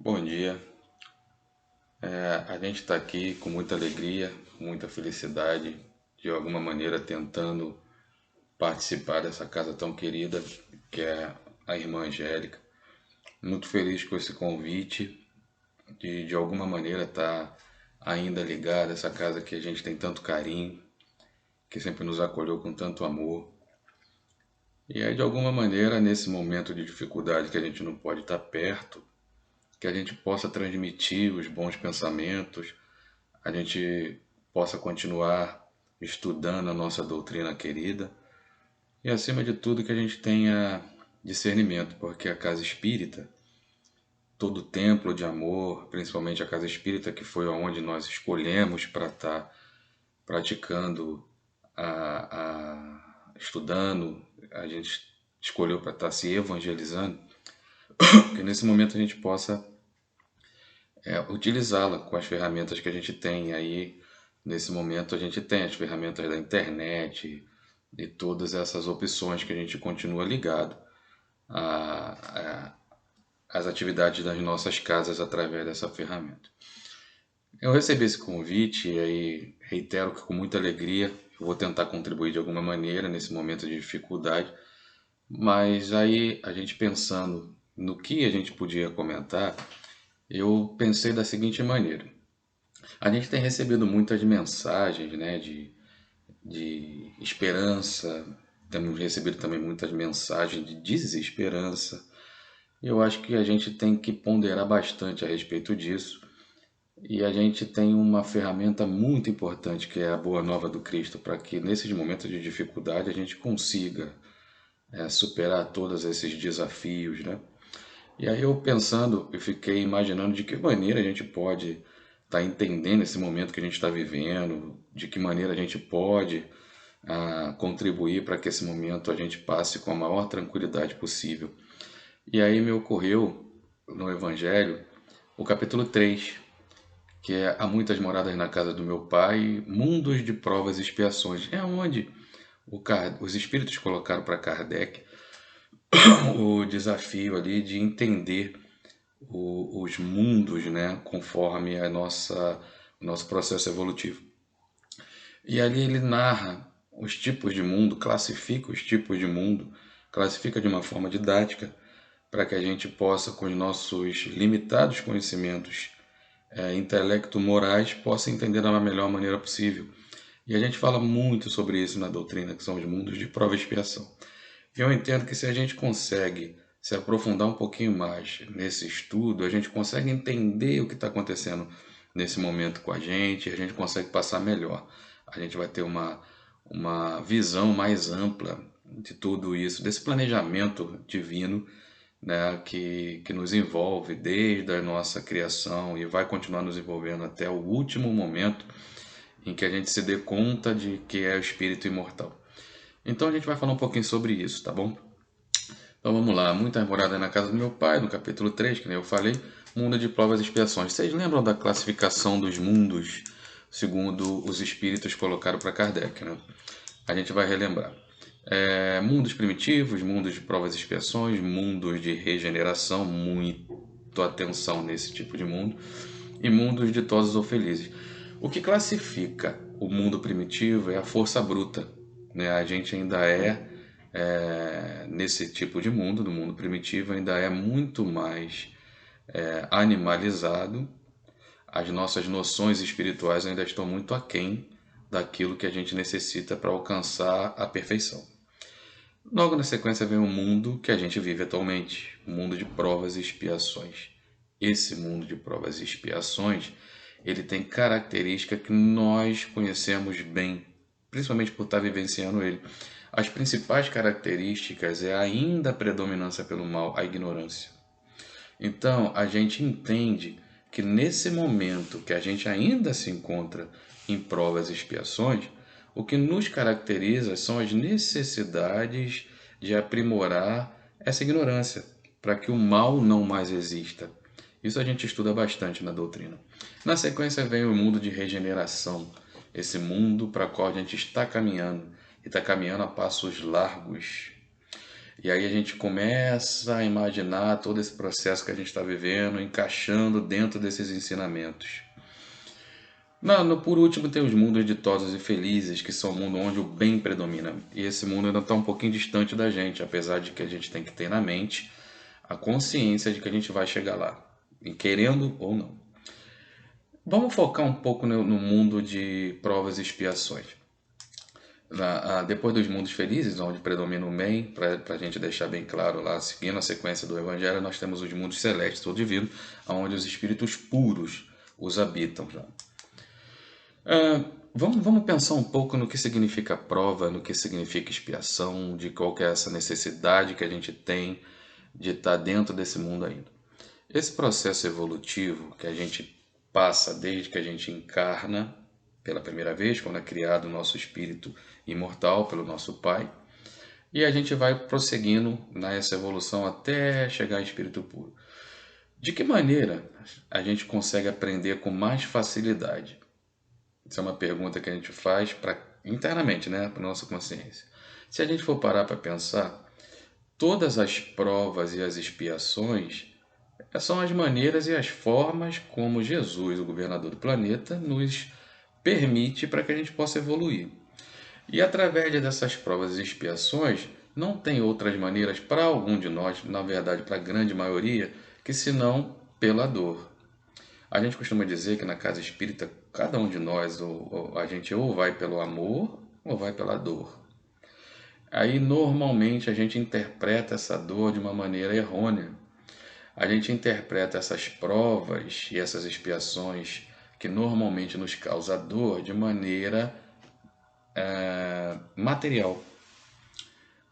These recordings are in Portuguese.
Bom dia. A gente está aqui com muita alegria, muita felicidade, de alguma maneira tentando participar dessa casa tão querida que é a Irmã Angélica. Muito feliz com esse convite de alguma maneira estar ainda ligado a essa casa que a gente tem tanto carinho, que sempre nos acolheu com tanto amor. E aí, de alguma maneira, nesse momento de dificuldade que a gente não pode estar perto, que a gente possa transmitir os bons pensamentos, a gente possa continuar estudando a nossa doutrina querida e, acima de tudo, que a gente tenha discernimento, porque a casa espírita, todo templo de amor, principalmente a casa espírita, que foi onde nós escolhemos para estar praticando, estudando, a gente escolheu para estar se evangelizando, que nesse momento a gente possa utilizá-la com as ferramentas que a gente tem. Aí, nesse momento, a gente tem as ferramentas da internet e todas essas opções que a gente continua ligado às atividades das nossas casas através dessa ferramenta. Eu recebi esse convite e aí reitero que com muita alegria eu vou tentar contribuir de alguma maneira nesse momento de dificuldade, mas aí a gente pensando no que a gente podia comentar, eu pensei da seguinte maneira. A gente tem recebido muitas mensagens, né, de esperança, temos recebido também muitas mensagens de desesperança. Eu acho que a gente tem que ponderar bastante a respeito disso. E a gente tem uma ferramenta muito importante que é a Boa Nova do Cristo, para que nesses momentos de dificuldade a gente consiga superar todos esses desafios, né? E aí eu pensando, eu fiquei imaginando de que maneira a gente pode estar entendendo esse momento que a gente está vivendo, de que maneira a gente pode contribuir para que esse momento a gente passe com a maior tranquilidade possível. E aí me ocorreu no Evangelho o capítulo 3, que é Há muitas moradas na casa do meu pai, mundos de provas e expiações. É onde os espíritos colocaram para Kardec o desafio ali de entender os mundos, né, conforme o nosso processo evolutivo. E ali ele narra os tipos de mundo, classifica os tipos de mundo, classifica de uma forma didática para que a gente possa, com os nossos limitados conhecimentos intelecto-morais, possa entender da melhor maneira possível. E a gente fala muito sobre isso na doutrina, que são os mundos de prova e expiação. E eu entendo que se a gente consegue se aprofundar um pouquinho mais nesse estudo, a gente consegue entender o que está acontecendo nesse momento com a gente consegue passar melhor. A gente vai ter uma visão mais ampla de tudo isso, desse planejamento divino, né, que nos envolve desde a nossa criação e vai continuar nos envolvendo até o último momento em que a gente se dê conta de que é o espírito imortal. Então a gente vai falar um pouquinho sobre isso, tá bom? Então vamos lá, muita morada na casa do meu pai, no capítulo 3, que nem eu falei, mundo de provas e expiações. Vocês lembram da classificação dos mundos segundo os espíritos colocaram para Kardec, né? A gente vai relembrar. Mundos primitivos, mundos de provas e expiações, mundos de regeneração, muito atenção nesse tipo de mundo, e mundos ditosos ou felizes. O que classifica o mundo primitivo é a força bruta, né? A gente ainda nesse tipo de mundo, no mundo primitivo, ainda é muito mais animalizado. As nossas noções espirituais ainda estão muito aquém daquilo que a gente necessita para alcançar a perfeição. Logo na sequência vem o mundo que a gente vive atualmente, o mundo de provas e expiações. Esse mundo de provas e expiações, ele tem características que nós conhecemos bem, principalmente por estar vivenciando ele. As principais características é ainda a predominância pelo mal, a ignorância. Então, a gente entende que nesse momento que a gente ainda se encontra em provas e expiações, o que nos caracteriza são as necessidades de aprimorar essa ignorância, para que o mal não mais exista. Isso a gente estuda bastante na doutrina. Na sequência vem o mundo de regeneração, esse mundo para o qual a gente está caminhando, e está caminhando a passos largos. E aí a gente começa a imaginar todo esse processo que a gente está vivendo, encaixando dentro desses ensinamentos. Por último, tem os mundos ditosos e felizes, que são o mundo onde o bem predomina. E esse mundo ainda está um pouquinho distante da gente, apesar de que a gente tem que ter na mente a consciência de que a gente vai chegar lá, e querendo ou não. Vamos focar um pouco no mundo de provas e expiações. Depois dos mundos felizes, onde predomina o bem, para a gente deixar bem claro lá, seguindo a sequência do Evangelho, nós temos os mundos celestes ou divinos, onde os espíritos puros os habitam já. Vamos pensar um pouco no que significa prova, no que significa expiação, de qual que é essa necessidade que a gente tem de estar dentro desse mundo ainda. Esse processo evolutivo que a gente passa desde que a gente encarna pela primeira vez, quando é criado o nosso espírito imortal pelo nosso Pai, e a gente vai prosseguindo nessa evolução até chegar ao espírito puro. De que maneira a gente consegue aprender com mais facilidade? Essa é uma pergunta que a gente faz internamente, né, para nossa consciência. Se a gente for parar para pensar, todas as provas e as expiações são as maneiras e as formas como Jesus, o governador do planeta, nos permite para que a gente possa evoluir. E através dessas provas e expiações, não tem outras maneiras para algum de nós, na verdade para a grande maioria, que senão pela dor. A gente costuma dizer que na casa espírita, cada um de nós, a gente ou vai pelo amor ou vai pela dor. Aí normalmente a gente interpreta essa dor de uma maneira errônea. A gente interpreta essas provas e essas expiações que normalmente nos causa dor de maneira material.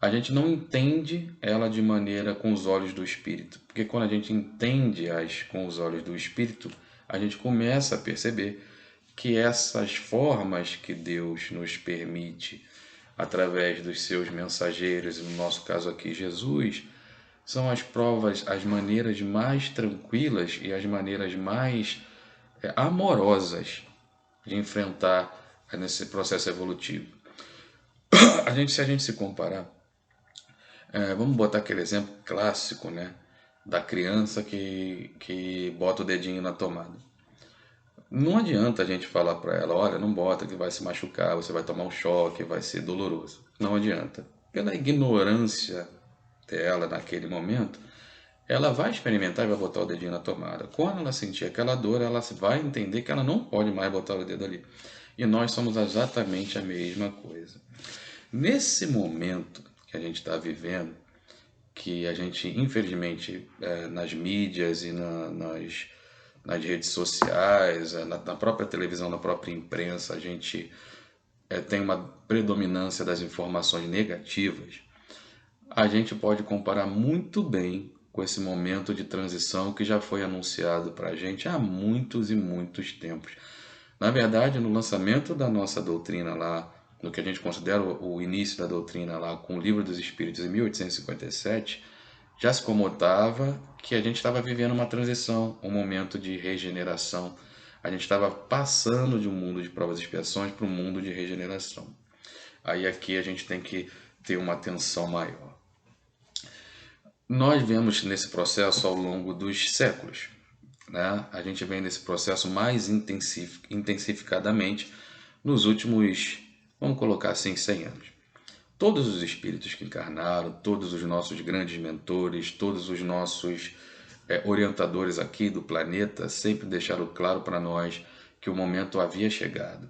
A gente não entende ela de maneira com os olhos do espírito, porque quando a gente entende-as com os olhos do espírito, a gente começa a perceber que essas formas que Deus nos permite através dos seus mensageiros, no nosso caso aqui Jesus, são as provas, as maneiras mais tranquilas e as maneiras mais amorosas de enfrentar nesse processo evolutivo. Se a gente se comparar, vamos botar aquele exemplo clássico, né, da criança que bota o dedinho na tomada. Não adianta a gente falar para ela, olha, não bota que vai se machucar, você vai tomar um choque, vai ser doloroso. Não adianta. Pela ignorância dela naquele momento, ela vai experimentar e vai botar o dedinho na tomada. Quando ela sentir aquela dor, ela vai entender que ela não pode mais botar o dedo ali. E nós somos exatamente a mesma coisa. Nesse momento que a gente está vivendo, que a gente, infelizmente, nas mídias e nas redes sociais, na própria televisão, na própria imprensa, a gente tem uma predominância das informações negativas, a gente pode comparar muito bem com esse momento de transição que já foi anunciado para a gente há muitos e muitos tempos. Na verdade, no lançamento da nossa doutrina lá, no que a gente considera o início da doutrina lá com o Livro dos Espíritos em 1857, já se comotava que a gente estava vivendo uma transição, um momento de regeneração. A gente estava passando de um mundo de provas e expiações para um mundo de regeneração. Aí aqui a gente tem que ter uma atenção maior. Nós vemos nesse processo ao longo dos séculos, né? A gente vem nesse processo mais intensificadamente nos últimos, vamos colocar assim, 100 anos. Todos os espíritos que encarnaram, todos os nossos grandes mentores, todos os nossos orientadores aqui do planeta sempre deixaram claro para nós que o momento havia chegado.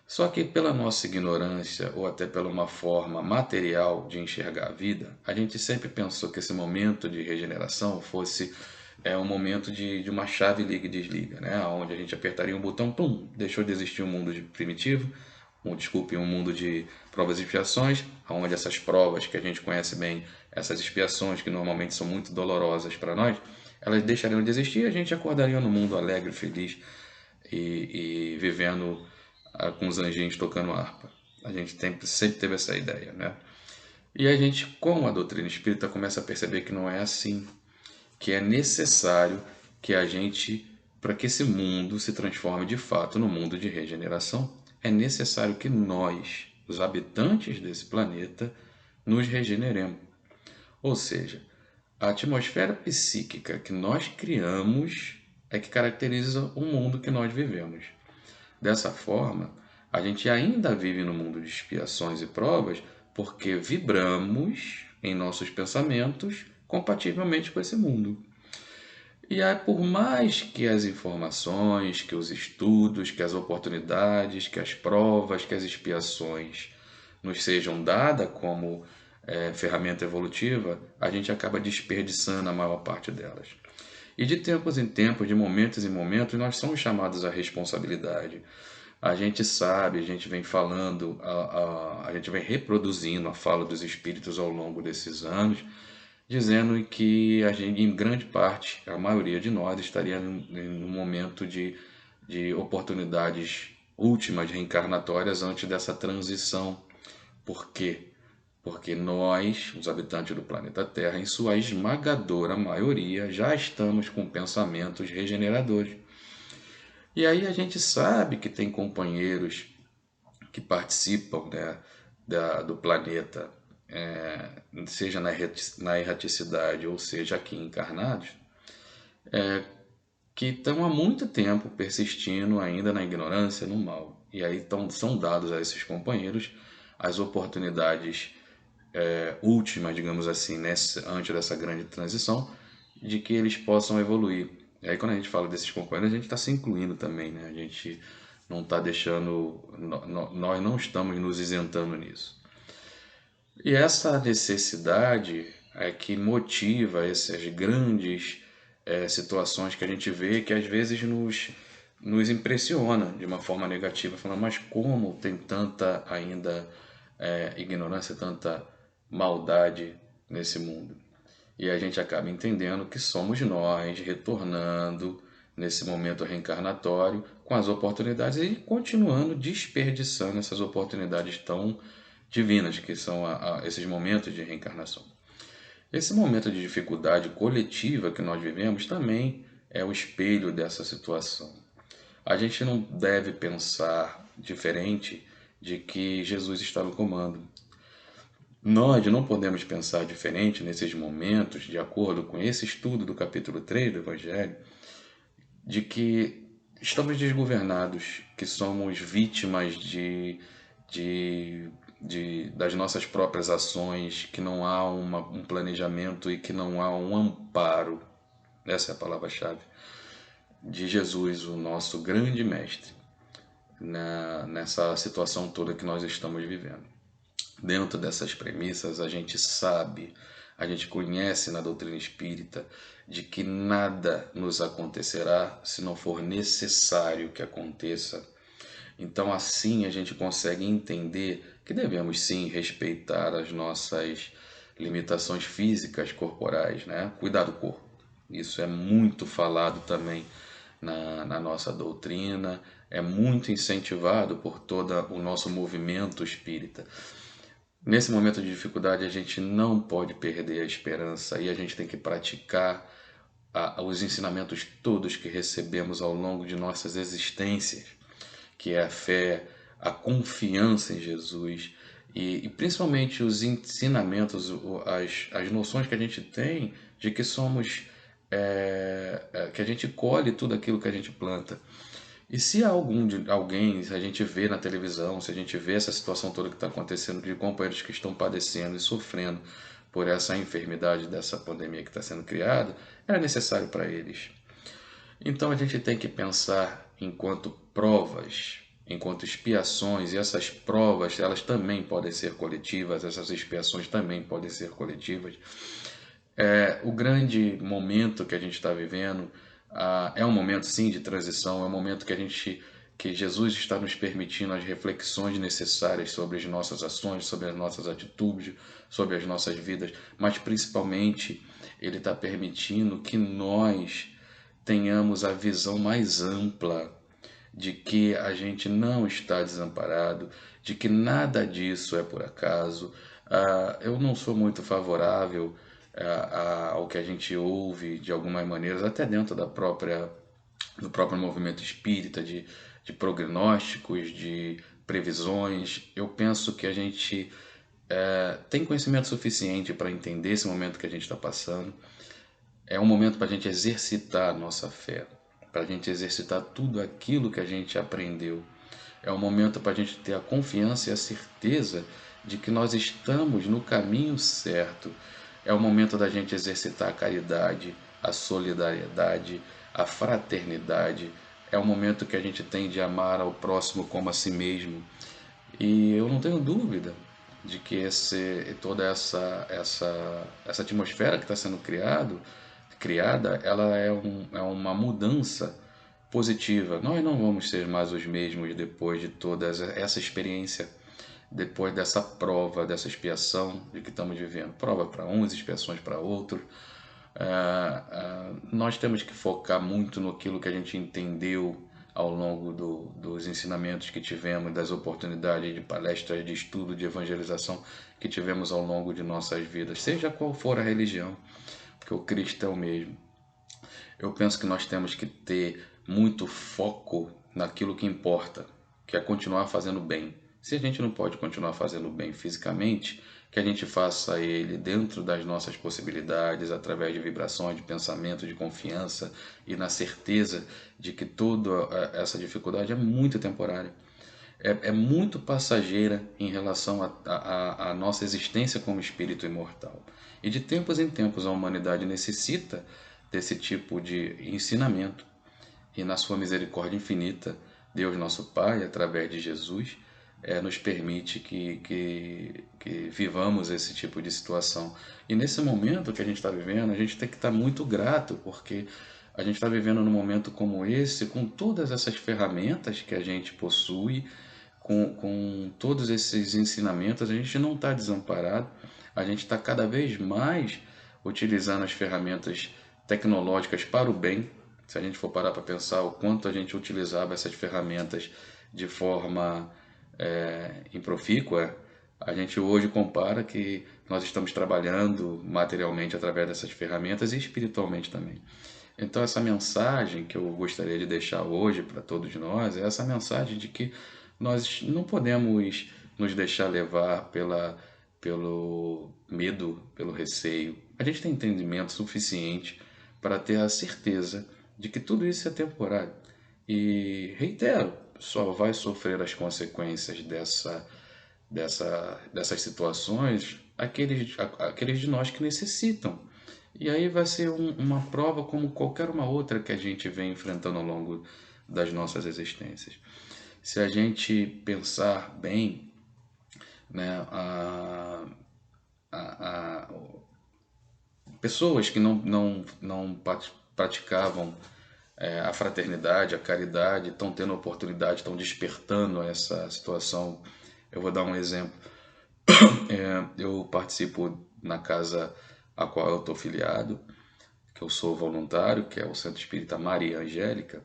Só que pela nossa ignorância ou até pela uma forma material de enxergar a vida, a gente sempre pensou que esse momento de regeneração fosse um momento de uma chave liga e desliga, né? Onde a gente apertaria um botão, pum, deixou de existir um mundo primitivo, um mundo de provas e expiações, onde essas provas que a gente conhece bem, essas expiações que normalmente são muito dolorosas para nós, elas deixariam de existir e a gente acordaria no mundo alegre, feliz e vivendo com os anjinhos tocando harpa. A gente sempre teve essa ideia, né? E a gente, com a doutrina espírita, começa a perceber que não é assim, que é necessário que a gente, para que esse mundo se transforme de fato no mundo de regeneração, é necessário que nós, os habitantes desse planeta, nos regeneremos. Ou seja, a atmosfera psíquica que nós criamos é que caracteriza o mundo que nós vivemos. Dessa forma, a gente ainda vive no mundo de expiações e provas porque vibramos em nossos pensamentos compativelmente com esse mundo. E aí, por mais que as informações, que os estudos, que as oportunidades, que as provas, que as expiações nos sejam dadas como ferramenta evolutiva, a gente acaba desperdiçando a maior parte delas. E de tempos em tempos, de momentos em momentos, nós somos chamados à responsabilidade. A gente sabe, a gente vem falando, a gente vem reproduzindo a fala dos espíritos ao longo desses anos, dizendo que a gente, em grande parte, a maioria de nós estaria num momento de oportunidades últimas reencarnatórias antes dessa transição. Por quê? Porque nós, os habitantes do planeta Terra, em sua esmagadora maioria, já estamos com pensamentos regeneradores. E aí a gente sabe que tem companheiros que participam, né, do planeta, seja na erraticidade ou seja aqui encarnados, que estão há muito tempo persistindo ainda na ignorância, no mal. E aí são dados a esses companheiros as oportunidades últimas, digamos assim, antes dessa grande transição, de que eles possam evoluir. E aí quando a gente fala desses companheiros, a gente está se incluindo também, né? A gente não está deixando, nós não estamos nos isentando nisso. E essa necessidade é que motiva essas grandes situações que a gente vê que às vezes nos impressiona de uma forma negativa, falando, mas como tem tanta ainda ignorância, tanta maldade nesse mundo? E a gente acaba entendendo que somos nós retornando nesse momento reencarnatório com as oportunidades e continuando desperdiçando essas oportunidades tão divinas que são esses momentos de reencarnação. Esse momento de dificuldade coletiva que nós vivemos também é o espelho dessa situação. A gente não deve pensar diferente de que Jesus está no comando. Nós não podemos pensar diferente nesses momentos, de acordo com esse estudo do capítulo 3 do Evangelho, de que estamos desgovernados, que somos vítimas das nossas próprias ações, que não há um planejamento e que não há um amparo, essa é a palavra-chave, de Jesus, o nosso grande mestre, nessa situação toda que nós estamos vivendo. Dentro dessas premissas, a gente sabe, a gente conhece na doutrina espírita de que nada nos acontecerá se não for necessário que aconteça. Então, assim a gente consegue entender que devemos sim respeitar as nossas limitações físicas corporais, né? Cuidar do corpo. Isso é muito falado também na nossa doutrina, é muito incentivado por todo o nosso movimento espírita. Nesse momento de dificuldade, a gente não pode perder a esperança e a gente tem que praticar os ensinamentos todos que recebemos ao longo de nossas existências, que é a fé, a confiança em Jesus e principalmente os ensinamentos, as noções que a gente tem de que somos, que a gente colhe tudo aquilo que a gente planta. E se alguém, se a gente vê na televisão, se a gente vê essa situação toda que está acontecendo, de companheiros que estão padecendo e sofrendo por essa enfermidade dessa pandemia que está sendo criada, era necessário para eles. Então a gente tem que pensar enquanto provas, enquanto expiações, e essas provas elas também podem ser coletivas, essas expiações também podem ser coletivas. O grande momento que a gente está vivendo é um momento sim de transição, é um momento que Jesus está nos permitindo as reflexões necessárias sobre as nossas ações, sobre as nossas atitudes, sobre as nossas vidas, mas principalmente Ele está permitindo que nós tenhamos a visão mais ampla de que a gente não está desamparado, de que nada disso é por acaso. Eu não sou muito favorável ao que a gente ouve de algumas maneiras, até dentro do próprio movimento espírita, de prognósticos, de previsões. Eu penso que a gente tem conhecimento suficiente para entender esse momento que a gente está passando. É um momento para a gente exercitar a nossa fé, para a gente exercitar tudo aquilo que a gente aprendeu. É um momento para a gente ter a confiança e a certeza de que nós estamos no caminho certo. É o momento da gente exercitar a caridade, a solidariedade, a fraternidade. É o momento que a gente tem de amar ao próximo como a si mesmo. E eu não tenho dúvida de que toda essa atmosfera que está sendo criada, ela é uma mudança positiva. Nós não vamos ser mais os mesmos depois de toda essa experiência, depois dessa prova, dessa expiação de que estamos vivendo. Prova para uns, expiações para outros. Nós temos que focar muito no que a gente entendeu ao longo dos ensinamentos que tivemos, das oportunidades de palestras, de estudo, de evangelização que tivemos ao longo de nossas vidas, seja qual for a religião, porque o Cristo é o mesmo. Eu penso que nós temos que ter muito foco naquilo que importa, que é continuar fazendo bem. Se a gente não pode continuar fazendo bem fisicamente, que a gente faça ele dentro das nossas possibilidades, através de vibrações, de pensamento, de confiança e na certeza de que toda essa dificuldade é muito temporária. É muito passageira em relação à nossa existência como espírito imortal. E de tempos em tempos a humanidade necessita desse tipo de ensinamento. E na sua misericórdia infinita, Deus nosso Pai, através de Jesus, nos permite que vivamos esse tipo de situação. E nesse momento que a gente está vivendo, a gente tem que estar muito grato, porque a gente está vivendo num momento como esse, com todas essas ferramentas que a gente possui, com todos esses ensinamentos, a gente não está desamparado, a gente está cada vez mais utilizando as ferramentas tecnológicas para o bem. Se a gente for parar para pensar o quanto a gente utilizava essas ferramentas de forma improfícua, a gente hoje compara que nós estamos trabalhando materialmente através dessas ferramentas e espiritualmente também. Então essa mensagem que eu gostaria de deixar hoje para todos nós é essa mensagem de que nós não podemos nos deixar levar pelo medo, pelo receio. A gente tem entendimento suficiente para ter a certeza de que tudo isso é temporário. E reitero, só vai sofrer as consequências dessas situações aqueles de nós que necessitam. E aí vai ser uma prova como qualquer uma outra que a gente vem enfrentando ao longo das nossas existências. Se a gente pensar bem, né, a pessoas que não praticavam a fraternidade, a caridade, estão tendo oportunidade, estão despertando essa situação. Eu vou dar um exemplo. Eu participo na casa a qual eu estou filiado, que eu sou voluntário, que é o Centro Espírita Maria Angélica,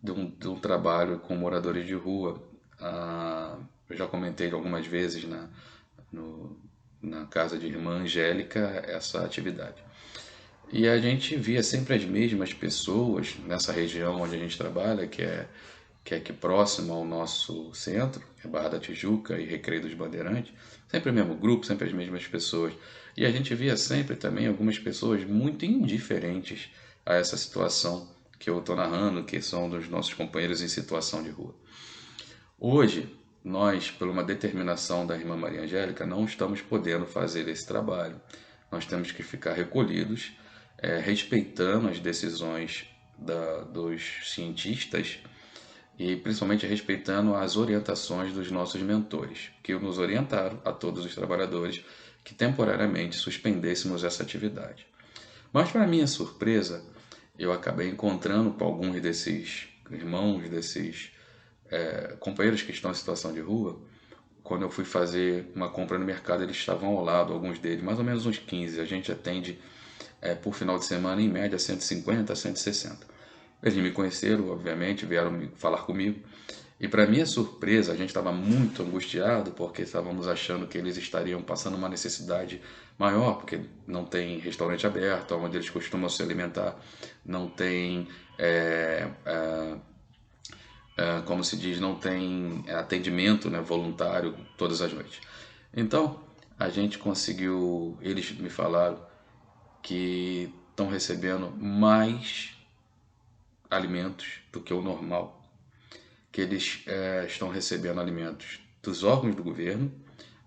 de um trabalho com moradores de rua. Eu já comentei algumas vezes na casa de irmã Angélica essa atividade. E a gente via sempre as mesmas pessoas nessa região onde a gente trabalha, que é aqui próximo ao nosso centro, que é Barra da Tijuca e Recreio dos Bandeirantes, sempre o mesmo grupo, sempre as mesmas pessoas. E a gente via sempre também algumas pessoas muito indiferentes a essa situação que eu estou narrando, que são dos nossos companheiros em situação de rua. Hoje, nós, por uma determinação da irmã Maria Angélica, não estamos podendo fazer esse trabalho. Nós temos que ficar recolhidos, respeitando as decisões dos cientistas e principalmente respeitando as orientações dos nossos mentores, que nos orientaram a todos os trabalhadores que temporariamente suspendêssemos essa atividade. Mas, para minha surpresa, eu acabei encontrando com alguns desses irmãos, desses companheiros que estão em situação de rua. Quando eu fui fazer uma compra no mercado, eles estavam ao lado, alguns deles, mais ou menos uns 15. A gente atende por final de semana, em média, 150 a 160. Eles me conheceram, obviamente, vieram falar comigo. E para minha surpresa, a gente estava muito angustiado, porque estávamos achando que eles estariam passando uma necessidade maior, porque não tem restaurante aberto, onde eles costumam se alimentar, não tem, como se diz, não tem atendimento, né, voluntário todas as noites. Então, eles me falaram que estão recebendo mais alimentos do que o normal, que eles estão recebendo alimentos dos órgãos do governo,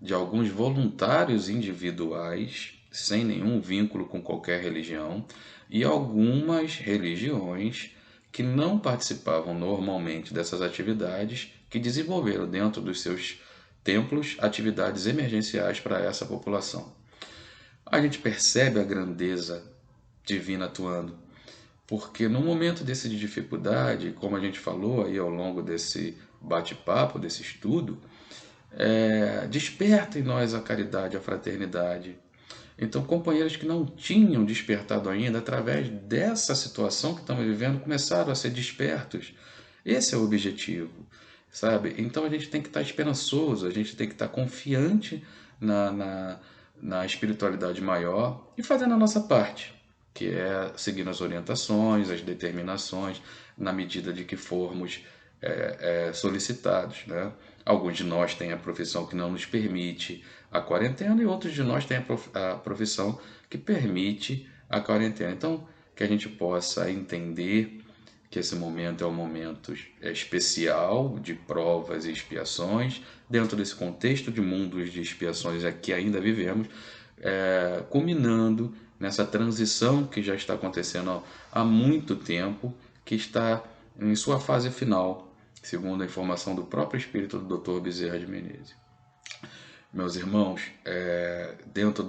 de alguns voluntários individuais, sem nenhum vínculo com qualquer religião, e algumas religiões que não participavam normalmente dessas atividades, que desenvolveram dentro dos seus templos atividades emergenciais para essa população. A gente percebe a grandeza divina atuando, porque no momento desse de dificuldade, como a gente falou aí ao longo desse bate-papo, desse estudo, desperta em nós a caridade, a fraternidade. Então, companheiros que não tinham despertado ainda, através dessa situação que estamos vivendo, começaram a ser despertos. Esse é o objetivo, sabe? Então, a gente tem que estar esperançoso, a gente tem que estar confiante na espiritualidade maior e fazendo a nossa parte, que é seguindo as orientações, as determinações, na medida de que formos solicitados, né? Alguns de nós têm a profissão que não nos permite a quarentena e outros de nós têm a profissão que permite a quarentena. Então, que a gente possa entender que esse momento é um momento especial de provas e expiações, dentro desse contexto de mundos de expiações que ainda vivemos, culminando nessa transição que já está acontecendo há muito tempo, que está em sua fase final, segundo a informação do próprio espírito do Dr. Bezerra de Menezes. Meus irmãos, dentro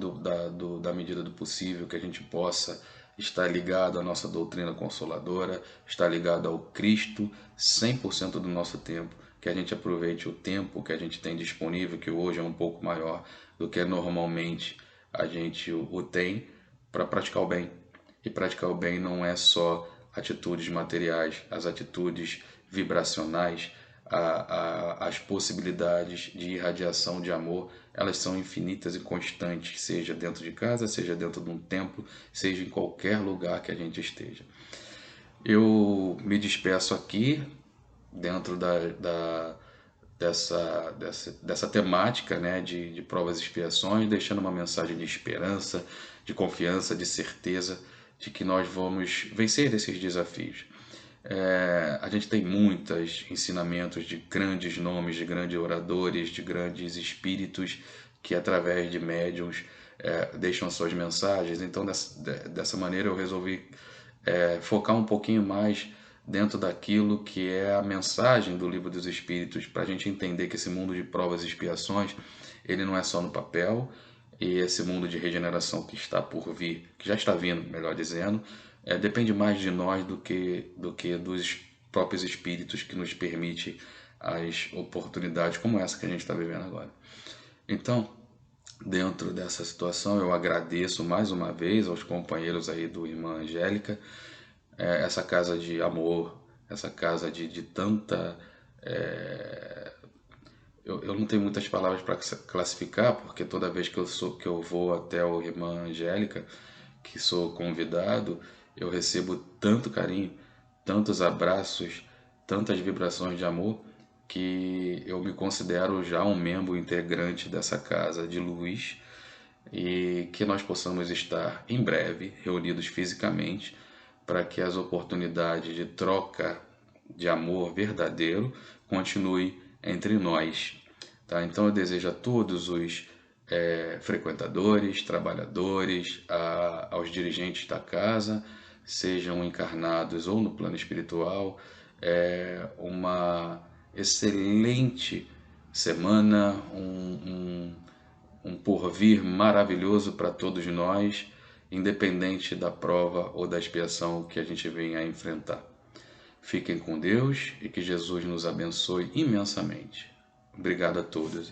da medida do possível, que a gente possa estar ligado à nossa doutrina consoladora, estar ligado ao Cristo 100% do nosso tempo, que a gente aproveite o tempo que a gente tem disponível, que hoje é um pouco maior do que normalmente a gente o tem, para praticar o bem. E praticar o bem não é só atitudes materiais, as atitudes vibracionais, as possibilidades de irradiação de amor, elas são infinitas e constantes, seja dentro de casa, seja dentro de um templo, seja em qualquer lugar que a gente esteja. Eu me despeço aqui, dentro dessa temática, né, de provas e expiações, deixando uma mensagem de esperança, de confiança, de certeza de que nós vamos vencer esses desafios. A gente tem muitos ensinamentos de grandes nomes, de grandes oradores, de grandes espíritos que através de médiuns deixam suas mensagens. Então, dessa maneira eu resolvi focar um pouquinho mais dentro daquilo que é a mensagem do Livro dos Espíritos, para a gente entender que esse mundo de provas e expiações, ele não é só no papel, e esse mundo de regeneração que está por vir, que já está vindo, melhor dizendo, depende mais de nós do que dos próprios espíritos que nos permite as oportunidades como essa que a gente está vivendo agora. Então, dentro dessa situação, eu agradeço mais uma vez aos companheiros aí do Irmã Angélica, essa casa de amor, essa casa de tanta... Eu não tenho muitas palavras para classificar, porque toda vez que eu vou até o Irmã Angélica, que sou convidado, eu recebo tanto carinho, tantos abraços, tantas vibrações de amor, que eu me considero já um membro integrante dessa casa de luz, e que nós possamos estar em breve reunidos fisicamente para que as oportunidades de troca de amor verdadeiro continue entre nós. Tá? Então eu desejo a todos os frequentadores, trabalhadores, aos dirigentes da casa, sejam encarnados ou no plano espiritual, uma excelente semana, um porvir maravilhoso para todos nós, independente da prova ou da expiação que a gente venha a enfrentar. Fiquem com Deus e que Jesus nos abençoe imensamente. Obrigado a todos.